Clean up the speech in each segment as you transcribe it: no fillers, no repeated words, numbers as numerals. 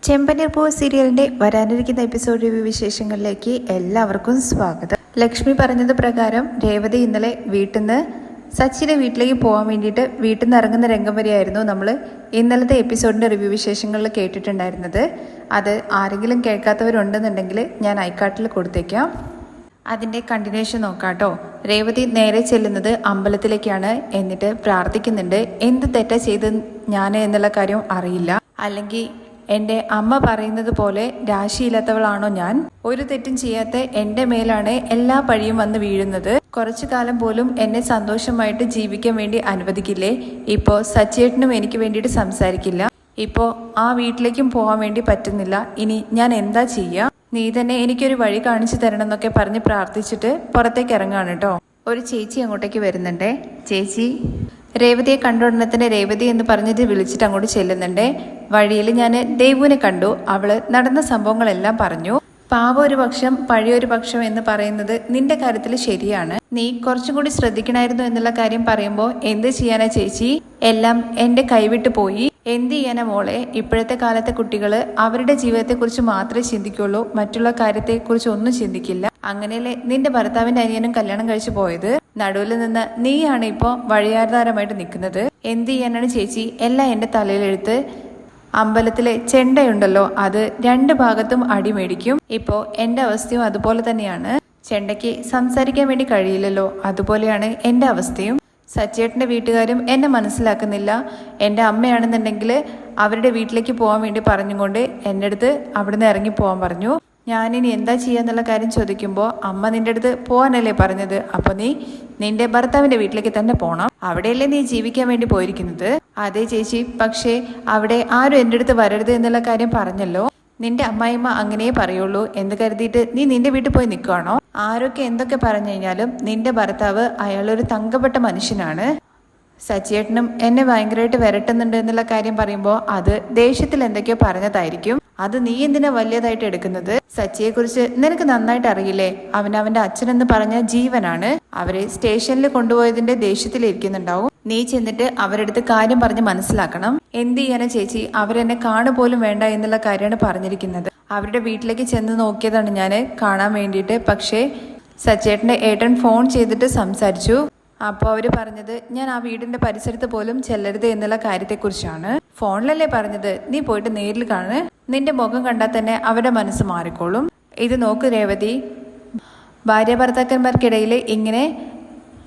ചെമ്പനീർ പൂവ് സീരിയലിന്റെ വരാനിരിക്കുന്ന എപ്പിസോഡ് റിവ്യൂ വിശേഷങ്ങളിലേക്ക് എല്ലാവർക്കും സ്വാഗതം. ലക്ഷ്മി പറഞ്ഞത് പ്രകാരം രേവതി ഇന്നലെ വീട്ടിൽ നിന്ന് സച്ചിയുടെ വീട്ടിലേക്ക് പോകാൻ വേണ്ടിയിട്ട് വീട്ടിൽ നിന്ന് ഇറങ്ങുന്ന രംഗം വരെയായിരുന്നു നമ്മൾ ഇന്നലത്തെ എപ്പിസോഡിന്റെ റിവ്യൂ വിശേഷങ്ങളിൽ കേട്ടിട്ടുണ്ടായിരുന്നത്. അത് ആരെങ്കിലും കേൾക്കാത്തവരുണ്ടെന്നുണ്ടെങ്കിൽ ഞാൻ ഐക്കാർട്ടിൽ കൊടുത്തേക്കാം. അതിൻ്റെ കണ്ടിന്യൂഷൻ നോക്കാട്ടോ. രേവതി നേരെ ചെല്ലുന്നത് അമ്പലത്തിലേക്കാണ്. എന്നിട്ട് പ്രാർത്ഥിക്കുന്നുണ്ട്. എന്ത് തെറ്റാ ചെയ്ത് ഞാൻ എന്നുള്ള കാര്യം അറിയില്ല, അല്ലെങ്കിൽ എൻ്റെ അമ്മ പറയുന്നത് പോലെ രാശിയില്ലാത്തവളാണോ ഞാൻ? ഒരു തെറ്റും ചെയ്യാത്ത എൻ്റെ മേലാണ് എല്ലാ പഴിയും വന്ന് വീഴുന്നത്. കുറച്ചു കാലം പോലും എന്നെ സന്തോഷമായിട്ട് ജീവിക്കാൻ വേണ്ടി അനുവദിക്കില്ലേ? ഇപ്പോൾ സച്ചിയേട്ടനും എനിക്ക് വേണ്ടിയിട്ട് സംസാരിക്കില്ല. ഇപ്പോൾ ആ വീട്ടിലേക്കും പോകാൻ വേണ്ടി പറ്റുന്നില്ല. ഇനി ഞാൻ എന്താ ചെയ്യുക? നീ തന്നെ എനിക്കൊരു വഴി കാണിച്ചു തരണം എന്നൊക്കെ പറഞ്ഞ് പ്രാർത്ഥിച്ചിട്ട് പുറത്തേക്ക് ഇറങ്ങാണ് കേട്ടോ. ഒരു ചേച്ചി അങ്ങോട്ടേക്ക് വരുന്നുണ്ടേ. ചേച്ചി രേവതിയെ കണ്ടുടനെ രേവതി എന്ന് പറഞ്ഞിട്ട് വിളിച്ചിട്ട് അങ്ങോട്ട് ചെല്ലുന്നുണ്ട്. വഴിയിൽ ഞാൻ ദേവുവിനെ കണ്ടു. അവള് നടന്ന സംഭവങ്ങളെല്ലാം പറഞ്ഞു. പാവം ഒരു പക്ഷം പഴയൊരു പക്ഷം എന്ന് പറയുന്നത് നിന്റെ കാര്യത്തിൽ ശരിയാണ്. നീ കുറച്ചും കൂടി ശ്രദ്ധിക്കണമായിരുന്നു എന്നുള്ള കാര്യം പറയുമ്പോൾ എന്ത് ചെയ്യാനാ ചേച്ചി? എല്ലാം എന്റെ കൈവിട്ട് പോയി. എന്ത് ചെയ്യാനാ മോളെ? ഇപ്പോഴത്തെ കാലത്തെ കുട്ടികൾ അവരുടെ ജീവിതത്തെക്കുറിച്ച് മാത്രമേ ചിന്തിക്കുള്ളൂ, മറ്റുള്ള കാര്യത്തെക്കുറിച്ച് ഒന്നും ചിന്തിക്കില്ല. അങ്ങനെയല്ലേ നിന്റെ ഭർത്താവിന്റെ അനിയനും കല്യാണം കഴിച്ചു പോയത്? നടുവിൽ നിന്ന് നീയാണ് ഇപ്പോൾ വഴിയാധാരമായിട്ട് നിൽക്കുന്നത്. എന്ത് ചെയ്യാനാണ് ചേച്ചി? എല്ലാം എന്റെ തലയിലെടുത്ത് അമ്പലത്തിലെ ചെണ്ടയുണ്ടല്ലോ, അത് രണ്ട് ഭാഗത്തും അടിമേടിക്കും. ഇപ്പോൾ എൻ്റെ അവസ്ഥയും അതുപോലെ തന്നെയാണ്. ചെണ്ടയ്ക്ക് സംസാരിക്കാൻ വേണ്ടി കഴിയില്ലല്ലോ, അതുപോലെയാണ് എൻ്റെ അവസ്ഥയും. സച്ചേട്ടൻ്റെ വീട്ടുകാരും എന്നെ മനസ്സിലാക്കുന്നില്ല. എൻ്റെ അമ്മയാണെന്നുണ്ടെങ്കിൽ അവരുടെ വീട്ടിലേക്ക് പോകാൻ വേണ്ടി പറഞ്ഞുകൊണ്ട് എൻ്റെ അടുത്ത് അവിടുന്ന് ഇറങ്ങി പോകാൻ പറഞ്ഞു. ഞാനിനി എന്താ ചെയ്യാന്നുള്ള കാര്യം ചോദിക്കുമ്പോൾ അമ്മ നിന്റെ അടുത്ത് പോകാനല്ലേ പറഞ്ഞത്? അപ്പോൾ നീ നിന്റെ ഭർത്താവിന്റെ വീട്ടിലേക്ക് തന്നെ പോകണം. അവിടെയല്ലേ നീ ജീവിക്കാൻ വേണ്ടി പോയിരിക്കുന്നത്? അതെ ചേച്ചി, പക്ഷേ അവിടെ ആരും എൻ്റെ അടുത്ത് വരരുത് എന്നുള്ള കാര്യം പറഞ്ഞല്ലോ. നിന്റെ അമ്മായിമ്മ അങ്ങനെയേ പറയുള്ളൂ എന്ന് കരുതിയിട്ട് നീ നിന്റെ വീട്ടിൽ പോയി നിൽക്കുകയാണോ? ആരൊക്കെ എന്തൊക്കെ പറഞ്ഞു കഴിഞ്ഞാലും നിന്റെ ഭർത്താവ് അയാളൊരു തങ്കപ്പെട്ട മനുഷ്യനാണ്. സച്ചിയേട്ടനും എന്നെ ഭയങ്കരമായിട്ട് വരട്ടുന്നുണ്ട് എന്നുള്ള കാര്യം പറയുമ്പോൾ അത് ദേഷ്യത്തിൽ എന്തൊക്കെയോ പറഞ്ഞതായിരിക്കും. അത് നീ എന്തിനാ വലിയതായിട്ട് എടുക്കുന്നത്? സച്ചിയെ കുറിച്ച് നിനക്ക് നന്നായിട്ട് അറിയില്ലേ? അവന്റെ അച്ഛനെന്ന് പറഞ്ഞ ജീവനാണ്. അവരെ സ്റ്റേഷനിൽ കൊണ്ടുപോയതിന്റെ ദേഷ്യത്തിലിരിക്കുന്നുണ്ടാവും. നീ ചെന്നിട്ട് അവരെടുത്ത് കാര്യം പറഞ്ഞ് മനസ്സിലാക്കണം. എന്ത് ചെയ്യാനാ ചേച്ചി? അവരെന്നെ കാണുപോലും വേണ്ട എന്നുള്ള കാര്യമാണ് പറഞ്ഞിരിക്കുന്നത്. അവരുടെ വീട്ടിലേക്ക് ചെന്ന് നോക്കിയതാണ് ഞാൻ കാണാൻ വേണ്ടിയിട്ട്. പക്ഷേ സച്ചേട്ടന്റെ ഏട്ടൻ ഫോൺ ചെയ്തിട്ട് സംസാരിച്ചു. അപ്പോൾ അവർ പറഞ്ഞത് ഞാൻ ആ വീടിന്റെ പരിസരത്ത് പോലും ചെല്ലരുത് എന്നുള്ള കാര്യത്തെക്കുറിച്ചാണ്. ഫോണിലല്ലേ പറഞ്ഞത്? നീ പോയിട്ട് നേരിൽ കാണ്. നിന്റെ മുഖം കണ്ടാൽ തന്നെ അവരുടെ മനസ്സ് മാറിക്കോളും. ഇത് നോക്ക് രേവതി, ഭാര്യ ഭർത്താക്കന്മാർക്കിടയിൽ ഇങ്ങനെ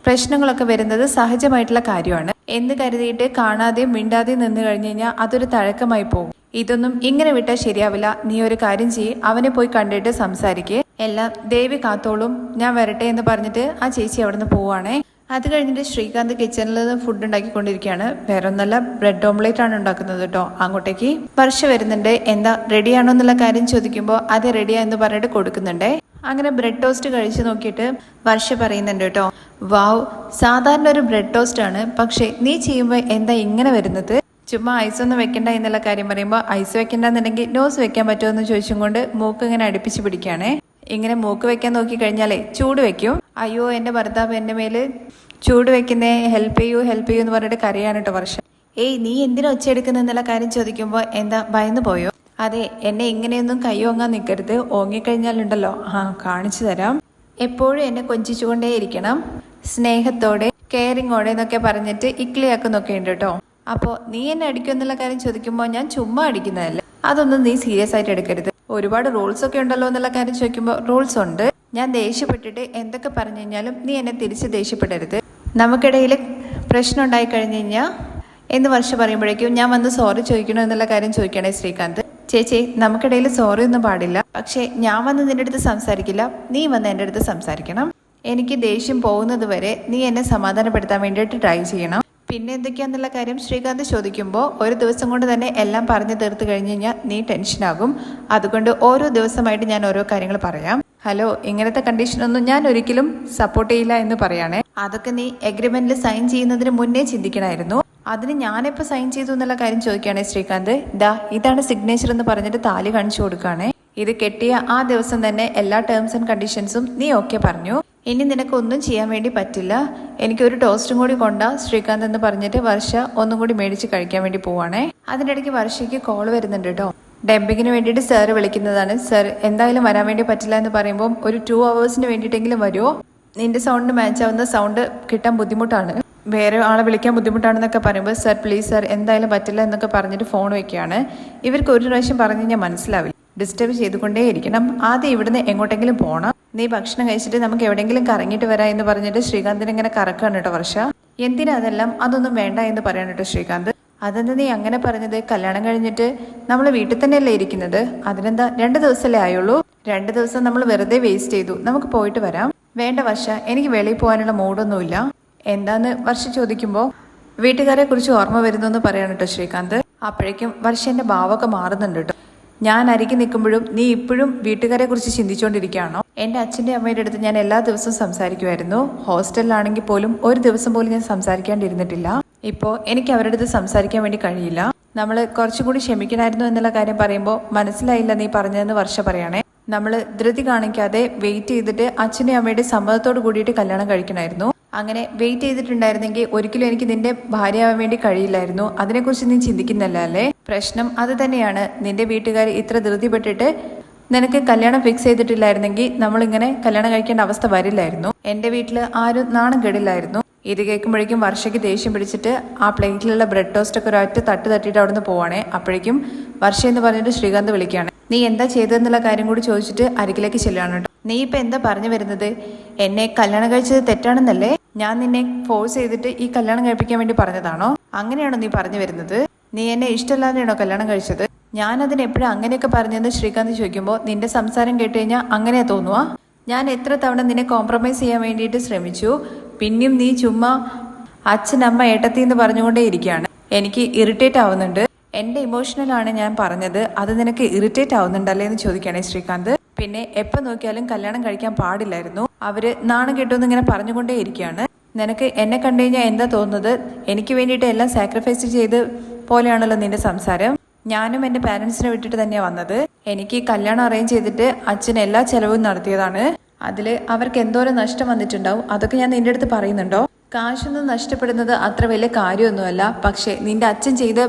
പ്രശ്നങ്ങളൊക്കെ വരുന്നത് സഹജമായിട്ടുള്ള കാര്യമാണ് എന്ന് കരുതിയിട്ട് കാണാതെയും മിണ്ടാതെയും നിന്ന് കഴിഞ്ഞു കഴിഞ്ഞാൽ അതൊരു തഴക്കമായി പോകും. ഇതൊന്നും ഇങ്ങനെ വിട്ടാൽ ശരിയാവില്ല. നീ ഒരു കാര്യം ചെയ്യ്, അവനെ പോയി കണ്ടിട്ട് സംസാരിക്കേ. എല്ലാം ദേവി കാത്തോളും, ഞാൻ വരട്ടെ എന്ന് പറഞ്ഞിട്ട് ആ ചേച്ചി അവിടെ നിന്ന് പോവാണേ. അത് കഴിഞ്ഞിട്ട് ശ്രീകാന്ത് കിച്ചണിൽ ഫുഡ് ഉണ്ടാക്കിക്കൊണ്ടിരിക്കുകയാണ്. വേറെ ഒന്നല്ല, ബ്രെഡ് ഓംലേറ്റ് ആണ് ഉണ്ടാക്കുന്നത് കേട്ടോ. അങ്ങോട്ടേക്ക് വർഷ വരുന്നുണ്ട്. എന്താ റെഡിയാണോ എന്നുള്ള കാര്യം ചോദിക്കുമ്പോൾ അത് റെഡിയാ എന്ന് പറഞ്ഞിട്ട് കൊടുക്കുന്നുണ്ടേ. അങ്ങനെ ബ്രെഡ് ടോസ്റ്റ് കഴിച്ചു നോക്കിയിട്ട് വർഷ പറയുന്നുണ്ട് കേട്ടോ, വാവ്, സാധാരണ ഒരു ബ്രെഡ് ടോസ്റ്റ് ആണ്, പക്ഷെ നീ ചെയ്യുമ്പോൾ എന്താ ഇങ്ങനെ വരുന്നത്? ചുമ്മാ ഐസൊന്നും വെക്കണ്ട എന്നുള്ള കാര്യം പറയുമ്പോൾ ഐസ് വെക്കണ്ടെന്നുണ്ടെങ്കിൽ നോസ് വെക്കാൻ പറ്റുമോ എന്ന് ചോദിച്ചും കൊണ്ട് മൂക്ക് ഇങ്ങനെ അടുപ്പിച്ച് പിടിക്കുകയാണേ. ഇങ്ങനെ മൂക്ക് വെക്കാൻ നോക്കി കഴിഞ്ഞാലേ ചൂട് വെക്കും. അയ്യോ എൻ്റെ ഭർത്താവ് എൻ്റെ മേല് ചൂട് വെക്കുന്നേ, ഹെൽപ്പ് ചെയ്യൂ എന്ന് പറഞ്ഞിട്ട് കരയാണ് കേട്ടോ വർഷം. ഏയ് നീ എന്തിനാ ഒച്ചയെടുക്കുന്ന എന്നുള്ള കാര്യം ചോദിക്കുമ്പോൾ എന്താ ഭയന്ന് പോയോ? അതെ, എന്നെ ഇങ്ങനെയൊന്നും കൈ ഓങ്ങാൻ നിൽക്കരുത്. ഓങ്ങിക്കഴിഞ്ഞാലുണ്ടല്ലോ കാണിച്ചു തരാം. എപ്പോഴും എന്നെ കൊഞ്ചിച്ചുകൊണ്ടേ ഇരിക്കണം, സ്നേഹത്തോടെ കെയറിങ്ങോടെ എന്നൊക്കെ പറഞ്ഞിട്ട് ഇക്ലിയാക്കുന്നൊക്കെ ഉണ്ട് കേട്ടോ. അപ്പോൾ നീ എന്നെ അടിക്കും എന്നുള്ള കാര്യം ചോദിക്കുമ്പോൾ ഞാൻ ചുമ്മാ അടിക്കുന്നതല്ല, അതൊന്നും നീ സീരിയസ് ആയിട്ട് എടുക്കരുത്. ഒരുപാട് റൂൾസ് ഒക്കെ ഉണ്ടല്ലോ എന്നുള്ള കാര്യം ചോദിക്കുമ്പോൾ റൂൾസ് ഉണ്ട്. ഞാൻ ദേഷ്യപ്പെട്ടിട്ട് എന്തൊക്കെ പറഞ്ഞു കഴിഞ്ഞാലും നീ എന്നെ തിരിച്ച് ദേഷ്യപ്പെടരുത്. നമുക്കിടയിൽ പ്രശ്നം ഉണ്ടായി കഴിഞ്ഞു കഴിഞ്ഞാൽ എന്ന് വർഷം പറയുമ്പോഴേക്കും ഞാൻ വന്ന് സോറി ചോദിക്കണോ എന്നുള്ള കാര്യം ചോദിക്കണേ ശ്രീകാന്ത്. ചേച്ചി, നമുക്കിടയിൽ സോറി ഒന്നും പാടില്ല. പക്ഷേ ഞാൻ വന്ന് നിന്റെ അടുത്ത് സംസാരിക്കില്ല, നീ വന്ന് എൻ്റെ അടുത്ത് സംസാരിക്കണം. എനിക്ക് ദേഷ്യം പോകുന്നത് വരെ നീ എന്നെ സമാധാനപ്പെടുത്താൻ വേണ്ടിയിട്ട് ട്രൈ ചെയ്യണം. പിന്നെ എന്തൊക്കെയാന്നുള്ള കാര്യം ശ്രീകാന്ത് ചോദിക്കുമ്പോൾ ഒരു ദിവസം കൊണ്ട് തന്നെ എല്ലാം പറഞ്ഞു തീർത്ത് കഴിഞ്ഞ് കഴിഞ്ഞാൽ നീ ടെൻഷനാകും. അതുകൊണ്ട് ഓരോ ദിവസമായിട്ട് ഞാൻ ഓരോ കാര്യങ്ങൾ പറയാം. ഹലോ, ഇങ്ങനത്തെ കണ്ടീഷനൊന്നും ഞാൻ ഒരിക്കലും സപ്പോർട്ട് ചെയ്യില്ല എന്ന് പറയാണേ. അതൊക്കെ നീ എഗ്രിമെന്റിൽ സൈൻ ചെയ്യുന്നതിന് മുന്നേ ചിന്തിക്കണമായിരുന്നു. അതിന് ഞാനെപ്പോൾ സൈൻ ചെയ്തു എന്നുള്ള കാര്യം ചോദിക്കുകയാണേ ശ്രീകാന്ത്. ഇതാണ് സിഗ്നേച്ചർ എന്ന് പറഞ്ഞിട്ട് താലി കാണിച്ചു കൊടുക്കുകയാണേ. ഇത് കെട്ടിയ ആ ദിവസം തന്നെ എല്ലാ ടേംസ് ആൻഡ് കണ്ടീഷൻസും നീ ഓക്കെ പറഞ്ഞു. ഇനി നിനക്കൊന്നും ചെയ്യാൻ വേണ്ടി പറ്റില്ല. എനിക്കൊരു ടോസ്റ്റും കൂടി കൊണ്ടാ ശ്രീകാന്ത് എന്ന് പറഞ്ഞിട്ട് വർഷ ഒന്നും കൂടി മേടിച്ച് കഴിക്കാൻ വേണ്ടി പോവാണേ. അതിനിടയ്ക്ക് വർഷയ്ക്ക് കോൾ വരുന്നുണ്ട് കേട്ടോ. ഡംപിങ്ങിന് വേണ്ടിയിട്ട് സാറ് വിളിക്കുന്നതാണ്. സാർ എന്തായാലും വരാൻ വേണ്ടി പറ്റില്ല എന്ന് പറയുമ്പോൾ ഒരു 2 hours വേണ്ടിയിട്ടെങ്കിലും വരുമോ? നിന്റെ സൗണ്ടിന് മാച്ച് ആവുന്ന സൗണ്ട് കിട്ടാൻ ബുദ്ധിമുട്ടാണ്, വേറെ ആളെ വിളിക്കാൻ ബുദ്ധിമുട്ടാണെന്നൊക്കെ പറയുമ്പോൾ സാർ പ്ലീസ് സാർ എന്തായാലും പറ്റില്ല എന്നൊക്കെ പറഞ്ഞിട്ട് ഫോൺ വയ്ക്കുകയാണ്. ഇവർക്ക് ഒരു പ്രാവശ്യം പറഞ്ഞു കഴിഞ്ഞാൽ മനസ്സിലാവില്ല, ഡിസ്റ്റർബ് ചെയ്തുകൊണ്ടേ ഇരിക്കണം. ആദ്യം ഇവിടുന്ന് എങ്ങോട്ടെങ്കിലും പോകണം, നീ ഭക്ഷണം കഴിച്ചിട്ട് നമുക്ക് എവിടെയെങ്കിലും കറങ്ങിയിട്ട് വരാം എന്ന് പറഞ്ഞിട്ട് ശ്രീകാന്തിനെ ഇങ്ങനെ കറക്കാണ് കേട്ടോ വർഷ. എന്തിനാ അതെല്ലാം, അതൊന്നും വേണ്ട എന്ന് പറയാണ് കേട്ടോ ശ്രീകാന്ത്. അതെന്താ നീ അങ്ങനെ പറഞ്ഞത്? കല്യാണം കഴിഞ്ഞിട്ട് നമ്മൾ വീട്ടിൽ തന്നെയല്ലേ ഇരിക്കുന്നത്, അതിനെന്താ 2 ദിവസമല്ലേ ആയുള്ളൂ? 2 ദിവസം നമ്മൾ വെറുതെ വേസ്റ്റ് ചെയ്തു, നമുക്ക് പോയിട്ട് വരാം. വേണ്ട വർഷ, എനിക്ക് വെളിയിൽ പോകാനുള്ള മൂഡൊന്നുമില്ല. എന്താന്ന് വർഷ ചോദിക്കുമ്പോൾ വീട്ടുകാരെ കുറിച്ച് ഓർമ്മ വരുന്നു എന്ന് പറയാണ് കേട്ടോ ശ്രീകാന്ത്. അപ്പോഴേക്കും വർഷന്റെ ഭാവമൊക്കെ മാറുന്നുണ്ട് കേട്ടോ. ഞാൻ അരികെ നിൽക്കുമ്പോഴും നീ ഇപ്പോഴും വീട്ടുകാരെ കുറിച്ച് ചിന്തിച്ചുകൊണ്ടിരിക്കുകയാണോ? എൻ്റെ അച്ഛൻ്റെ അമ്മയുടെ അടുത്ത് ഞാൻ എല്ലാ ദിവസവും സംസാരിക്കുമായിരുന്നു. ഹോസ്റ്റലിലാണെങ്കിൽ പോലും ഒരു ദിവസം പോലും ഞാൻ സംസാരിക്കാണ്ടിരുന്നിട്ടില്ല. ഇപ്പോൾ എനിക്ക് അവരുടെ അടുത്ത് സംസാരിക്കാൻ വേണ്ടി കഴിയില്ല. നമ്മൾ കുറച്ചുകൂടി ക്ഷമിക്കണമായിരുന്നു എന്നുള്ള കാര്യം പറയുമ്പോൾ മനസ്സിലായില്ല നീ പറഞ്ഞതെന്ന് വർഷ പറയണേ. നമ്മൾ ധൃതി കാണിക്കാതെ വെയിറ്റ് ചെയ്തിട്ട് അച്ഛൻ്റെ അമ്മയുടെ സമ്മതത്തോട് കൂടിയിട്ട് കല്യാണം കഴിക്കണമായിരുന്നു. അങ്ങനെ വെയിറ്റ് ചെയ്തിട്ടുണ്ടായിരുന്നെങ്കിൽ ഒരിക്കലും എനിക്ക് നിന്റെ ഭാര്യയാവാൻ വേണ്ടി കഴിയില്ലായിരുന്നു. അതിനെക്കുറിച്ച് നീ ചിന്തിക്കുന്നില്ല അല്ലേ? പ്രശ്നം അത് തന്നെയാണ്. നിന്റെ വീട്ടുകാർ ഇത്ര ധൃതിപ്പെട്ടിട്ട് നിനക്ക് കല്യാണം ഫിക്സ് ചെയ്തിട്ടില്ലായിരുന്നെങ്കിൽ നമ്മളിങ്ങനെ കല്യാണം കഴിക്കേണ്ട അവസ്ഥ വരില്ലായിരുന്നു. എൻ്റെ വീട്ടിൽ ആരും നാണം കെടില്ലായിരുന്നു. ഇത് കേൾക്കുമ്പോഴേക്കും വർഷയ്ക്ക് ദേഷ്യം പിടിച്ചിട്ട് ആ പ്ലേറ്റിലുള്ള ബ്രെഡ് ടോസ്റ്റ് ഒക്കെ ഒരൊറ്റ തട്ട് തട്ടിയിട്ട് അവിടെ നിന്ന് പോവാണേ. അപ്പോഴേക്കും വർഷ എന്ന് പറഞ്ഞിട്ട് ശ്രീകാന്ത് വിളിക്കുകയാണ്. നീ എന്താ ചെയ്തതെന്നുള്ള കാര്യം കൂടി ചോദിച്ചിട്ട് അരികിലേക്ക് ചെല്ലുകയാണ് കേട്ടോ. നീ ഇപ്പം എന്താ പറഞ്ഞു വരുന്നത്? എന്നെ കല്യാണം കഴിച്ചത് തെറ്റാണെന്നല്ലേ? ഞാൻ നിന്നെ ഫോഴ്സ് ചെയ്തിട്ട് ഈ കല്യാണം കഴിപ്പിക്കാൻ വേണ്ടി പറഞ്ഞതാണോ? അങ്ങനെയാണോ നീ പറഞ്ഞു വരുന്നത്? നീ എന്നെ ഇഷ്ടമല്ലാതെയാണോ കല്യാണം കഴിച്ചത്? ഞാനതിന് എപ്പോഴും അങ്ങനെയൊക്കെ പറഞ്ഞതെന്ന് ശ്രീകാന്ത് ചോദിക്കുമ്പോൾ നിന്റെ സംസാരം കേട്ട് കഴിഞ്ഞാൽ അങ്ങനെയാ തോന്നുക? ഞാൻ എത്ര തവണ നിന്നെ കോംപ്രമൈസ് ചെയ്യാൻ വേണ്ടിയിട്ട് ശ്രമിച്ചു, പിന്നെയും നീ ചുമ്മാ അച്ഛനമ്മ ഏട്ടത്തി എന്ന് പറഞ്ഞുകൊണ്ടേ ഇരിക്കുകയാണ്. എനിക്ക് ഇറിറ്റേറ്റ് ആവുന്നുണ്ട്. എൻ്റെ ഇമോഷണലാണ് ഞാൻ പറഞ്ഞത്, അത് നിനക്ക് ഇറിറ്റേറ്റ് ആവുന്നുണ്ടല്ലേ എന്ന് ചോദിക്കുകയാണെ ശ്രീകാന്ത്. പിന്നെ എപ്പോൾ നോക്കിയാലും കല്യാണം കഴിക്കാൻ പാടില്ലായിരുന്നു, അവര് നാണം കെട്ടുമെന്ന് ഇങ്ങനെ പറഞ്ഞുകൊണ്ടേ ഇരിക്കുകയാണ്. നിനക്ക് എന്നെ കണ്ടു കഴിഞ്ഞാൽ എന്താ തോന്നുന്നത്? എനിക്ക് വേണ്ടിയിട്ട് എല്ലാം സാക്രിഫൈസ് ചെയ്ത് പോലെയാണല്ലോ നിന്റെ സംസാരം. ഞാനും എൻ്റെ പാരൻസിനെ വിട്ടിട്ട് തന്നെയാണ് വന്നത്. എനിക്ക് കല്യാണം അറേഞ്ച് ചെയ്തിട്ട് അച്ഛൻ എല്ലാ ചെലവും നടത്തിയതാണ്. അതിൽ അവർക്ക് എന്തോരം നഷ്ടം വന്നിട്ടുണ്ടാവും, അതൊക്കെ ഞാൻ നിന്റെ അടുത്ത് പറയുന്നുണ്ടോ? കാശൊന്നും നഷ്ടപ്പെടുന്നത് അത്ര വലിയ കാര്യമൊന്നുമല്ല. പക്ഷേ നിന്റെ അച്ഛൻ ചെയ്ത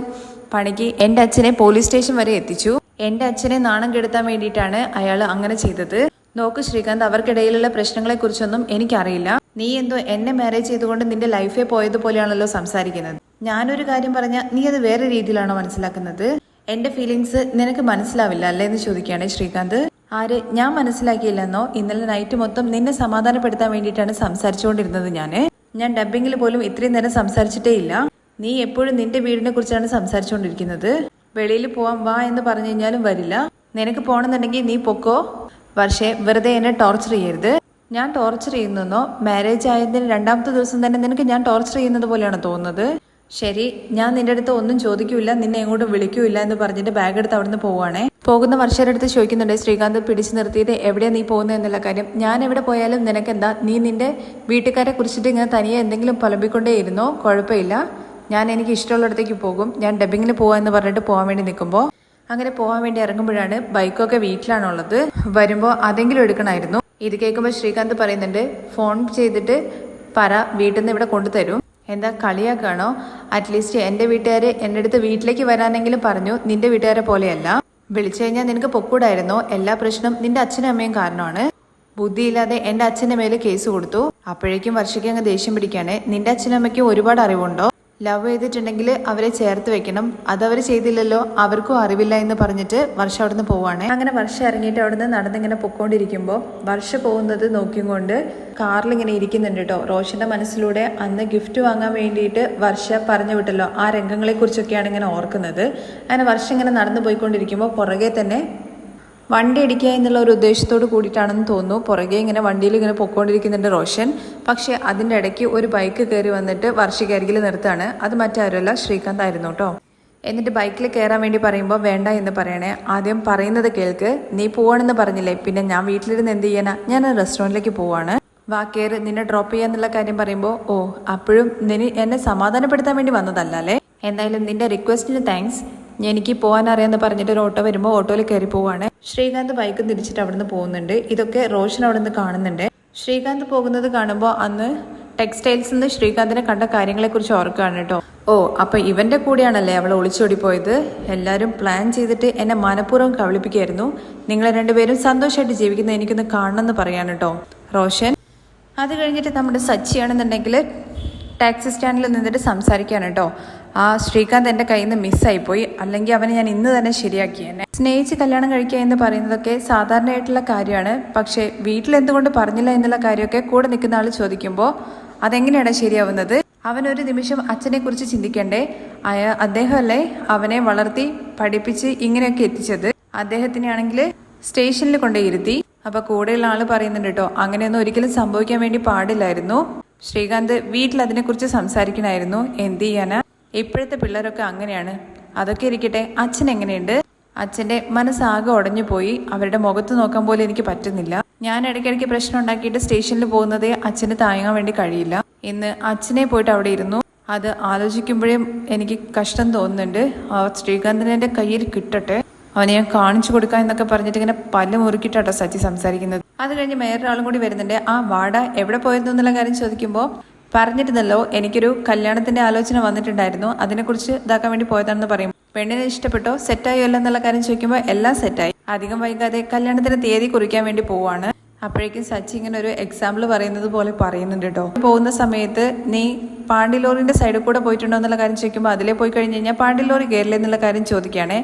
പണിക്ക് എൻ്റെ അച്ഛനെ പോലീസ് സ്റ്റേഷൻ വരെ എത്തിച്ചു. എൻ്റെ അച്ഛനെ നാണം കെടുത്താൻ വേണ്ടിയിട്ടാണ് അയാൾ അങ്ങനെ ചെയ്തത്. നോക്ക് ശ്രീകാന്ത്, അവർക്കിടയിലുള്ള പ്രശ്നങ്ങളെ കുറിച്ചൊന്നും എനിക്കറിയില്ല. നീ എന്തോ എന്നെ മാരേജ് ചെയ്തുകൊണ്ട് നിന്റെ ലൈഫേ പോയതുപോലെയാണല്ലോ സംസാരിക്കുന്നത്. ഞാനൊരു കാര്യം പറഞ്ഞാൽ നീ അത് വേറെ രീതിയിലാണോ മനസ്സിലാക്കുന്നത്? എൻ്റെ ഫീലിങ്സ് നിനക്ക് മനസ്സിലാവില്ല അല്ലേ എന്ന് ചോദിക്കുകയാണ് ശ്രീകാന്ത്. ആര്? ഞാൻ മനസ്സിലാക്കിയില്ലെന്നോ? ഇന്നലെ നൈറ്റ് മൊത്തം നിന്നെ സമാധാനപ്പെടുത്താൻ വേണ്ടിയിട്ടാണ് സംസാരിച്ചുകൊണ്ടിരുന്നത്. ഞാൻ ഡബ്ബിങ്ങിൽ പോലും ഇത്രയും നേരം സംസാരിച്ചിട്ടേ ഇല്ല. നീ എപ്പോഴും നിന്റെ വീടിനെ കുറിച്ചാണ് സംസാരിച്ചുകൊണ്ടിരിക്കുന്നത്. വെളിയിൽ പോവാൻ വാ എന്ന് പറഞ്ഞു കഴിഞ്ഞാലും വരില്ല. നിനക്ക് പോകണമെന്നുണ്ടെങ്കിൽ നീ പൊക്കോ. പക്ഷേ വെറുതെ എന്നെ ടോർച്ചർ ചെയ്യരുത്. ഞാൻ ടോർച്ചർ ചെയ്യുന്നെന്നോ? മാരേജ് ആയതിന് 2ാമത്തെ ദിവസം തന്നെ നിനക്ക് ഞാൻ ടോർച്ചർ ചെയ്യുന്നത് പോലെയാണ് തോന്നുന്നത്. ശരി, ഞാൻ നിന്റെ അടുത്ത് ഒന്നും ചോദിക്കൂല, നിന്നെ എങ്ങോട്ടും വിളിക്കൂല എന്ന് പറഞ്ഞിട്ട് ബാഗ് എടുത്ത് അവിടുന്ന് പോവാണേ. പോകുന്ന വർഷയുടെ അടുത്ത് ചോദിക്കുന്നുണ്ട് ശ്രീകാന്ത് പിടിച്ചു നിർത്തിയിട്ട് എവിടെയാണ് നീ പോകുന്നത് എന്നുള്ള കാര്യം. ഞാൻ എവിടെ പോയാലും നിനക്കെന്താ? നീ നിന്റെ വീട്ടുകാരെ കുറിച്ചിട്ട് ഇങ്ങനെ തനിയെ എന്തെങ്കിലും പുലമ്പിക്കൊണ്ടേ ഇരുന്നോ? കുഴപ്പമില്ല, ഞാൻ എനിക്ക് ഇഷ്ടമുള്ളിടത്തേക്ക് പോകും. ഞാൻ ഡബ്ബിങ്ങിന് പോവാ എന്ന് പറഞ്ഞിട്ട് പോകാൻ വേണ്ടി നിൽക്കുമ്പോൾ അങ്ങനെ പോകാൻ വേണ്ടി ഇറങ്ങുമ്പോഴാണ് ബൈക്കൊക്കെ വീട്ടിലാണുള്ളത്. വരുമ്പോൾ അതെങ്കിലും എടുക്കണമായിരുന്നു. ഇത് കേൾക്കുമ്പോൾ ശ്രീകാന്ത് പറയുന്നുണ്ട്, ഫോൺ ചെയ്തിട്ട് പറ വീട്ടിൽ നിന്ന് ഇവിടെ കൊണ്ടുതരും. എന്താ കളിയാക്കാണോ? അറ്റ്ലീസ്റ്റ് എൻ്റെ വീട്ടുകാർ എൻ്റെ അടുത്ത് വീട്ടിലേക്ക് വരാനെങ്കിലും പറഞ്ഞു. നിന്റെ വീട്ടുകാരെ പോലെയല്ല. വിളിച്ചു കഴിഞ്ഞാൽ നിനക്ക് പൊക്കൂടായിരുന്നോ? എല്ലാ പ്രശ്നം നിന്റെ അച്ഛനും അമ്മയും കാരണമാണ്. ബുദ്ധിയില്ലാതെ എൻ്റെ അച്ഛൻ്റെ മേലെ കേസ് കൊടുത്തു. അപ്പോഴേക്കും വർഷയ്ക്ക് അങ്ങ് ദേഷ്യം പിടിക്കുകയാണ്. നിന്റെ അച്ഛനും അമ്മയ്ക്കും ഒരുപാട് അറിവുണ്ടോ? ലവ് ചെയ്തിട്ടുണ്ടെങ്കിൽ അവരെ ചേർത്ത് വെക്കണം, അതവർ ചെയ്തില്ലല്ലോ, അവർക്കും അറിവില്ല എന്ന് പറഞ്ഞിട്ട് വർഷ അവിടുന്ന് പോവാണ്. അങ്ങനെ വർഷ ഇറങ്ങിയിട്ട് അവിടുന്ന് നടന്നിങ്ങനെ പൊക്കോണ്ടിരിക്കുമ്പോൾ വർഷ പോകുന്നത് നോക്കിക്കൊണ്ട് കാറിലിങ്ങനെ ഇരിക്കുന്നുണ്ട് കേട്ടോ. റോഷന്റെ മനസ്സിലൂടെ അന്ന് ഗിഫ്റ്റ് വാങ്ങാൻ വേണ്ടിയിട്ട് വർഷ പറഞ്ഞു വിട്ടല്ലോ, ആ രംഗങ്ങളെ കുറിച്ചൊക്കെയാണ് ഇങ്ങനെ ഓർക്കുന്നത്. അങ്ങനെ വർഷ ഇങ്ങനെ നടന്നു പോയിക്കൊണ്ടിരിക്കുമ്പോൾ പുറകെ തന്നെ വണ്ടി ഇടിക്കുക എന്നുള്ള ഒരു ഉദ്ദേശത്തോട് കൂടിയിട്ടാണെന്ന് തോന്നുന്നു. പുറകെ ഇങ്ങനെ വണ്ടിയിൽ ഇങ്ങനെ പൊക്കോണ്ടിരിക്കുന്നുണ്ട് റോഷൻ. പക്ഷേ അതിൻ്റെ ഇടയ്ക്ക് ഒരു ബൈക്ക് കയറി വന്നിട്ട് വർഷയ്ക്ക് അരികിൽ നിർത്തുകയാണ്. അത് മറ്റാരുമല്ല, ശ്രീകാന്ത് ആയിരുന്നു കേട്ടോ. എന്നിട്ട് ബൈക്കിൽ കയറാൻ വേണ്ടി പറയുമ്പോൾ വേണ്ട എന്ന് പറയണേ. ആദ്യം പറയുന്നത് കേൾക്ക്. നീ പോവാണെന്ന് പറഞ്ഞില്ലേ, പിന്നെ ഞാൻ വീട്ടിലിരുന്ന് എന്ത് ചെയ്യാനാ? ഞാൻ റെസ്റ്റോറൻറ്റിലേക്ക് പോവാണ്, വാ കയറ്, നിന്നെ ഡ്രോപ്പ് ചെയ്യാന്നുള്ള കാര്യം പറയുമ്പോൾ ഓ അപ്പോഴും എന്നെ സമാധാനപ്പെടുത്താൻ വേണ്ടി വന്നതല്ല അല്ലേ? എന്തായാലും നിന്റെ റിക്വസ്റ്റിന് താങ്ക്സ്. എനിക്ക് പോകാൻ അറിയാമെന്ന് പറഞ്ഞിട്ട് ഒരു ഓട്ടോ വരുമ്പോൾ ഓട്ടോയിൽ കയറി പോവാണ്. ശ്രീകാന്ത് ബൈക്ക് തിരിച്ചിട്ട് അവിടുന്ന് പോകുന്നുണ്ട്. ഇതൊക്കെ റോഷൻ അവിടെ നിന്ന് കാണുന്നുണ്ട്. ശ്രീകാന്ത് പോകുന്നത് കാണുമ്പോൾ അന്ന് ടെക്സ്റ്റൈൽസിൽ നിന്ന് ശ്രീകാന്തിനെ കണ്ട കാര്യങ്ങളെക്കുറിച്ച് ഓർക്കുകയാണ് കേട്ടോ. ഓ, അപ്പൊ ഇവന്റെ കൂടെയാണല്ലേ അവൾ ഒളിച്ചോടി പോയത്. എല്ലാവരും പ്ലാൻ ചെയ്തിട്ട് എന്നെ മനഃപൂർവ്വം കബളിപ്പിക്കുകയായിരുന്നു. നിങ്ങളെ രണ്ടുപേരും സന്തോഷമായിട്ട് ജീവിക്കുന്നത് എനിക്കൊന്ന് കാണണമെന്ന് പറയാണ് കേട്ടോ റോഷൻ. അത് കഴിഞ്ഞിട്ട് നമ്മുടെ സച്ചിയാണെന്നുണ്ടെങ്കിൽ ടാക്സി സ്റ്റാൻഡിൽ നിന്നിട്ട് സംസാരിക്കുകയാണ് കേട്ടോ. ആ ശ്രീകാന്ത് എൻ്റെ കയ്യിൽ നിന്ന് മിസ്സായിപ്പോയി, അല്ലെങ്കിൽ അവനെ ഞാൻ ഇന്ന് തന്നെ ശരിയാക്കിയെന്നെ. സ്നേഹിച്ച് കല്യാണം കഴിക്കുക എന്ന് പറയുന്നതൊക്കെ സാധാരണയായിട്ടുള്ള കാര്യമാണ്. പക്ഷേ വീട്ടിലെന്തുകൊണ്ട് പറഞ്ഞില്ല എന്നുള്ള കാര്യമൊക്കെ കൂടെ നിൽക്കുന്ന ആൾ ചോദിക്കുമ്പോൾ അതെങ്ങനെയാണ് ശരിയാവുന്നത്? അവനൊരു നിമിഷം അച്ഛനെ കുറിച്ച് ചിന്തിക്കണ്ടേ? അദ്ദേഹമല്ലേ അവനെ വളർത്തി പഠിപ്പിച്ച് ഇങ്ങനെയൊക്കെ എത്തിച്ചത്. അദ്ദേഹത്തിനാണെങ്കിൽ സ്റ്റേഷനിൽ കൊണ്ടുപോയിരുത്തി. അപ്പൊ കൂടെയുള്ള ആള് പറയുന്നുണ്ട് കേട്ടോ, അങ്ങനെയൊന്നും ഒരിക്കലും സംഭവിക്കാൻ വേണ്ടി പാടില്ലായിരുന്നു. ശ്രീകാന്ത് വീട്ടിൽ അതിനെക്കുറിച്ച് സംസാരിക്കണമായിരുന്നു. എന്ത് ചെയ്യാനാ, ഇപ്പോഴത്തെ പിള്ളേരൊക്കെ അങ്ങനെയാണ്. അതൊക്കെ ഇരിക്കട്ടെ, അച്ഛൻ എങ്ങനെയുണ്ട്? അച്ഛന്റെ മനസ്സാകെ ഉടഞ്ഞു പോയി. അവരുടെ മുഖത്ത് നോക്കാൻ പോലും എനിക്ക് പറ്റുന്നില്ല. ഞാൻ ഇടയ്ക്കിടയ്ക്ക് പ്രശ്നം ഉണ്ടാക്കിയിട്ട് സ്റ്റേഷനിൽ പോകുന്നതേ അച്ഛന് താങ്ങാൻ വേണ്ടി കഴിയില്ല. ഇന്ന് അച്ഛനെ പോയിട്ട് അവിടെ ഇരുന്നു. അത് ആലോചിക്കുമ്പോഴേ എനിക്ക് കഷ്ടം തോന്നുന്നുണ്ട്. ആ ശ്രീകാന്തിനെ എൻ്റെ കയ്യിൽ കിട്ടട്ടെ, അവനെ ഞാൻ കാണിച്ചു കൊടുക്കാം എന്നൊക്കെ പറഞ്ഞിട്ട് ഇങ്ങനെ പല്ല് മുറുക്കിയിട്ടാട്ടോ സച്ചി സംസാരിക്കുന്നത്. അത് കഴിഞ്ഞ് വേറൊരാളും കൂടി വരുന്നുണ്ട്. ആ വാട എവിടെ പോയിരുന്നു എന്നുള്ള കാര്യം ചോദിക്കുമ്പോൾ പറഞ്ഞിരുന്നല്ലോ, എനിക്കൊരു കല്യാണത്തിന്റെ ആലോചന വന്നിട്ടുണ്ടായിരുന്നു, അതിനെക്കുറിച്ച് ഇതാക്കാൻ വേണ്ടി പോയതാണെന്ന് പറയും. പെണ്ണിനെ ഇഷ്ടപ്പെട്ടോ, സെറ്റായോ അല്ല എന്നുള്ള കാര്യം ചോദിക്കുമ്പോൾ എല്ലാം സെറ്റായി. അധികം വൈകാതെ കല്യാണത്തിന് തീയതി കുറിക്കാൻ വേണ്ടി പോവാണ്. അപ്പോഴേക്കും സച്ചി ഇങ്ങനെ ഒരു എക്സാമ്പിൾ പറയുന്നത് പോലെ പറയുന്നുണ്ട് കേട്ടോ. പോകുന്ന സമയത്ത് നീ പാണ്ടിലോറിന്റെ സൈഡിൽ കൂടെ പോയിട്ടുണ്ടോ എന്നുള്ള കാര്യം ചോദിക്കുമ്പോൾ അതിലേ പോയി കഴിഞ്ഞ് കഴിഞ്ഞാൽ പാണ്ടിലോറി കയറില്ല എന്നുള്ള കാര്യം ചോദിക്കുകയാണേ.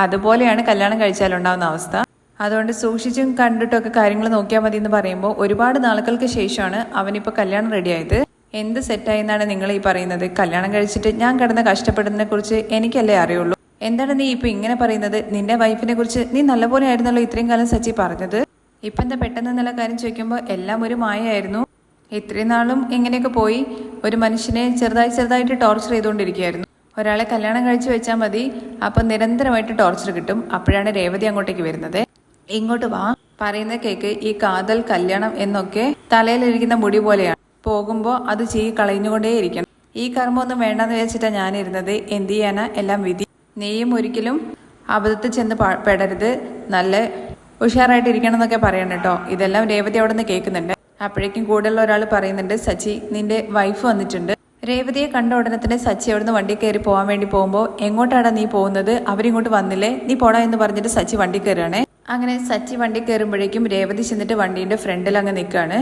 അതുപോലെയാണ് കല്യാണം കഴിച്ചാലുണ്ടാവുന്ന അവസ്ഥ. അതുകൊണ്ട് സൂക്ഷിച്ചും കണ്ടിട്ടൊക്കെ കാര്യങ്ങൾ നോക്കിയാൽ മതി എന്ന് പറയുമ്പോൾ ഒരുപാട് നാളുകൾക്ക് ശേഷമാണ് അവനിപ്പോൾ കല്യാണം റെഡിയായത്. എന്ത് സെറ്റായി എന്നാണ് നിങ്ങൾ ഈ പറയുന്നത്? കല്യാണം കഴിച്ചിട്ട് ഞാൻ കിടന്ന് കഷ്ടപ്പെടുന്നതിനെ കുറിച്ച് എനിക്കല്ലേ അറിയുള്ളൂ. എന്താണ് നീ ഇപ്പൊ ഇങ്ങനെ പറയുന്നത്? നിന്റെ വൈഫിനെ കുറിച്ച് നീ നല്ലപോലെ ആയിരുന്നല്ലോ ഇത്രയും കാലം സച്ചി പറഞ്ഞത്. ഇപ്പം എന്താ പെട്ടെന്ന് എന്നുള്ള കാര്യം ചോദിക്കുമ്പോൾ എല്ലാം ഒരു മായയായിരുന്നു. ഇത്രയും നാളും ഇങ്ങനെയൊക്കെ പോയി ഒരു മനുഷ്യനെ ചെറുതായിട്ട് ടോർച്ചർ ചെയ്തുകൊണ്ടിരിക്കുകയായിരുന്നു. ഒരാളെ കല്യാണം കഴിച്ചു വെച്ചാൽ മതി, അപ്പം നിരന്തരമായിട്ട് ടോർച്ചർ കിട്ടും. അപ്പോഴാണ് രേവതി അങ്ങോട്ടേക്ക് വരുന്നത്. ഇങ്ങോട്ട് വാ, പറയുന്ന കേക്ക് ഈ കാതൽ കല്യാണം എന്നൊക്കെ തലയിലിരിക്കുന്ന മുടി പോലെയാണ്. പോകുമ്പോൾ അത് കളഞ്ഞുകൊണ്ടേയിരിക്കണം. ഈ കർമ്മമൊന്നും വേണ്ടെന്ന് വെച്ചിട്ടാണ് ഞാനിരുന്നത്. എന്ത് ചെയ്യാനാ, എല്ലാം വിധി. നീയും ഒരിക്കലും അബദ്ധത്തിൽ ചെന്ന് പെടരുത്, നല്ല ഉഷാറായിട്ടിരിക്കണം എന്നൊക്കെ പറയണം കേട്ടോ. ഇതെല്ലാം രേവതി അവിടെ നിന്ന് കേൾക്കുന്നുണ്ട്. അപ്പോഴേക്കും കൂടെയുള്ള ഒരാൾ പറയുന്നുണ്ട്, സച്ചി നിന്റെ വൈഫ് വന്നിട്ടുണ്ട്. രേവതിയെ കണ്ട ഉടനെ തന്നെ സച്ചി അവിടുന്ന് വണ്ടി കയറി പോകാൻ വേണ്ടി പോകുമ്പോൾ എങ്ങോട്ടാണ് നീ പോകുന്നത്? അവരിങ്ങോട്ട് വന്നില്ലേ, നീ പോടാ എന്ന് പറഞ്ഞിട്ട് സച്ചി വണ്ടി കയറുകയാണേ. അങ്ങനെ സച്ചി വണ്ടി കയറുമ്പോഴേക്കും രേവതി ചെന്നിട്ട് വണ്ടീൻ്റെ ഫ്രണ്ടിൽ അങ്ങ് നിൽക്കുകയാണ്.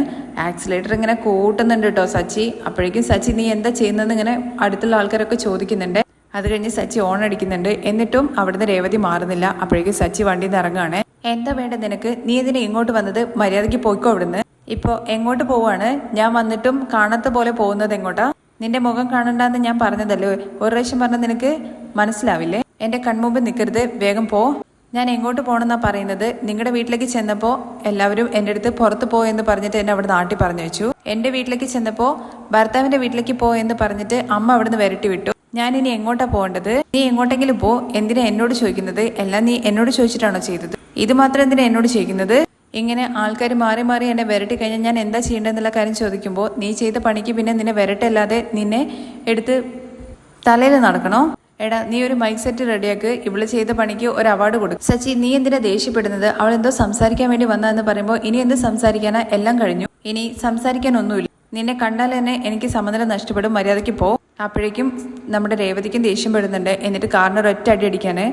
ആക്സിലേറ്റർ ഇങ്ങനെ കൂട്ടുന്നുണ്ട് കേട്ടോ സച്ചി. അപ്പോഴേക്കും സച്ചി നീ എന്താ ചെയ്യുന്നതെന്ന് ഇങ്ങനെ അടുത്തുള്ള ആൾക്കാരൊക്കെ ചോദിക്കുന്നുണ്ട്. അത് കഴിഞ്ഞ് സച്ചി ഓൺ അടിക്കുന്നുണ്ട്. എന്നിട്ടും അവിടുന്ന് രേവതി മാറുന്നില്ല. അപ്പോഴേക്കും സച്ചി വണ്ടിയിൽ നിന്ന് ഇറങ്ങുകയാണ്. എന്താ വേണ്ടത് നിനക്ക്? നീ ഇതിനെ ഇങ്ങോട്ട് വന്നത്? മര്യാദയ്ക്ക് പോയിക്കോ അവിടുന്ന്. ഇപ്പോൾ എങ്ങോട്ട് പോവാണ്? ഞാൻ വന്നിട്ടും കാണാത്ത പോലെ പോകുന്നത് എങ്ങോട്ടാ? നിന്റെ മുഖം കാണണ്ടെന്ന് ഞാൻ പറഞ്ഞതല്ലേ, ഒരു പ്രാവശ്യം പറഞ്ഞാൽ നിനക്ക് മനസ്സിലാവില്ലേ? എൻ്റെ കൺമുമ്പിൽ നിൽക്കരുത്, വേഗം പോ. ഞാൻ എങ്ങോട്ട് പോകണമെന്നാ പറയുന്നത്? നിങ്ങളുടെ വീട്ടിലേക്ക് ചെന്നപ്പോൾ എല്ലാവരും എൻ്റെ അടുത്ത് പുറത്ത് പോ എന്ന് പറഞ്ഞിട്ട് എന്നെ അവിടെ നാട്ടിൽ പറഞ്ഞു വെച്ചു. എൻ്റെ വീട്ടിലേക്ക് ചെന്നപ്പോൾ ഭർത്താവിൻ്റെ വീട്ടിലേക്ക് പോ എന്ന് പറഞ്ഞിട്ട് അമ്മ അവിടുന്ന് വിരട്ടി വിട്ടു. ഞാൻ ഇനി എങ്ങോട്ടാ പോകേണ്ടത്? നീ എങ്ങോട്ടെങ്കിലും പോ. എന്തിനാ എന്നോട് ചോദിക്കുന്നത്? എല്ലാം നീ എന്നോട് ചോദിച്ചിട്ടാണോ ചെയ്തത്? ഇത് മാത്രം എന്തിനാ എന്നോട് ചോദിക്കുന്നത്? ഇങ്ങനെ ആൾക്കാർ മാറി മാറി എന്നെ വിരട്ടി കഴിഞ്ഞാൽ ഞാൻ എന്താ ചെയ്യേണ്ടതെന്നുള്ള കാര്യം ചോദിക്കുമ്പോൾ നീ ചെയ്ത പണിക്ക് പിന്നെ നിന്നെ വിരട്ടല്ലാതെ നിന്നെ എടുത്ത് തലയിൽ നടക്കണോ? എടാ, നീ ഒരു മൈക്ക് സെറ്റ് റെഡിയാക്ക്, ഇവള് ചെയ്ത പണിക്ക് ഒരു അവാർഡ് കൊടുക്കും. സച്ചി നീ എന്തിനാ ദേഷ്യപ്പെടുന്നത്? അവൾ എന്തോ സംസാരിക്കാൻ വേണ്ടി വന്നതെന്ന് പറയുമ്പോൾ ഇനി എന്ത് സംസാരിക്കാനാ? എല്ലാം കഴിഞ്ഞു, ഇനി സംസാരിക്കാനൊന്നുമില്ല. നിന്നെ കണ്ടാൽ തന്നെ എനിക്ക് സമനില നഷ്ടപ്പെടും, മര്യാദയ്ക്ക് പോ. അപ്പോഴേക്കും നമ്മുടെ രേവതിക്കും ദേഷ്യം പെടുന്നുണ്ട്. എന്നിട്ട് കാറിന് ഒരൊറ്റ അടി അടിക്കാന്.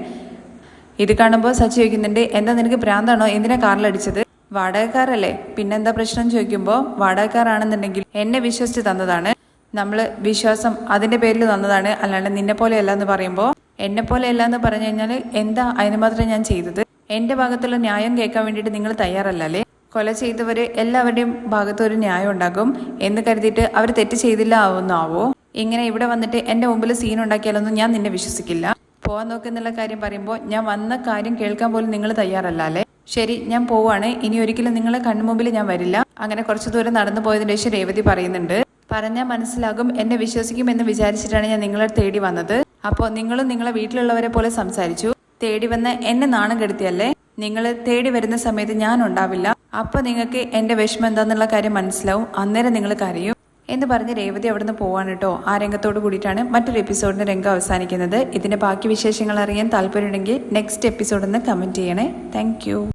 ഇത് കാണുമ്പോൾ സച്ചി ചോദിക്കുന്നുണ്ട്, എന്താ നിനക്ക് ഭ്രാന്താണോ? എന്തിനാ കാറിലടിച്ചത്? വാടകക്കാരല്ലേ, പിന്നെന്താ പ്രശ്നം ചോദിക്കുമ്പോൾ വാടകക്കാരാണെന്നുണ്ടെങ്കിൽ എന്നെ വിശ്വസിച്ച് തന്നതാണ്. നമ്മൾ വിശ്വാസം അതിന്റെ പേരിൽ തന്നതാണ്, അല്ലാണ്ട് നിന്നെ പോലെയല്ല എന്ന് പറയുമ്പോൾ എന്നെ പോലെയല്ല എന്ന് പറഞ്ഞു കഴിഞ്ഞാൽ എന്താ അതിന് മാത്രം ഞാൻ ചെയ്തത്? എന്റെ ഭാഗത്തുള്ള ന്യായം കേൾക്കാൻ വേണ്ടിയിട്ട് നിങ്ങൾ തയ്യാറല്ലേ? കൊല ചെയ്തവര് എല്ലാവരുടെയും ഭാഗത്ത് ഒരു ന്യായം ഉണ്ടാകും എന്ന് കരുതിയിട്ട് അവർ തെറ്റ് ചെയ്തില്ല ആവുന്നാവോ? ഇങ്ങനെ ഇവിടെ വന്നിട്ട് എന്റെ മുമ്പിൽ സീൻ ഉണ്ടാക്കിയാലൊന്നും ഞാൻ നിന്നെ വിശ്വസിക്കില്ല. പോവാൻ നോക്കുന്നുള്ള കാര്യം പറയുമ്പോൾ ഞാൻ വന്ന കാര്യം കേൾക്കാൻ പോലും നിങ്ങൾ തയ്യാറല്ലേ? ശരി, ഞാൻ പോവാണ്, ഇനി ഒരിക്കലും നിങ്ങളെ കണ്ണുമുമ്പിൽ ഞാൻ വരില്ല. അങ്ങനെ കുറച്ചു ദൂരം നടന്നു പോയതിന് ശേഷം രേവതി പറയുന്നുണ്ട്, പറഞ്ഞാൽ മനസ്സിലാകും, എന്നെ വിശ്വസിക്കും എന്ന് വിചാരിച്ചിട്ടാണ് ഞാൻ നിങ്ങളെ തേടി വന്നത്. അപ്പോൾ നിങ്ങളും നിങ്ങളെ വീട്ടിലുള്ളവരെ പോലെ സംസാരിച്ചു. തേടി വന്ന് എന്നെ നാണം കെടുത്തിയല്ലേ? നിങ്ങൾ തേടി വരുന്ന സമയത്ത് ഞാൻ ഉണ്ടാവില്ല. അപ്പൊ നിങ്ങൾക്ക് എന്റെ വിഷമം എന്താന്നുള്ള കാര്യം മനസ്സിലാവും, അന്നേരം നിങ്ങൾ കരയും എന്ന് പറഞ്ഞ് രേവതി അവിടുന്ന് പോവാണ് കേട്ടോ. ആ രംഗത്തോട് കൂടിയിട്ടാണ് മറ്റൊരു എപ്പിസോഡിന്റെ രംഗം അവസാനിക്കുന്നത്. ഇതിന്റെ ബാക്കി വിശേഷങ്ങൾ അറിയാൻ താല്പര്യമുണ്ടെങ്കിൽ നെക്സ്റ്റ് എപ്പിസോഡിൽ നിന്ന് കമന്റ് ചെയ്യണേ. താങ്ക്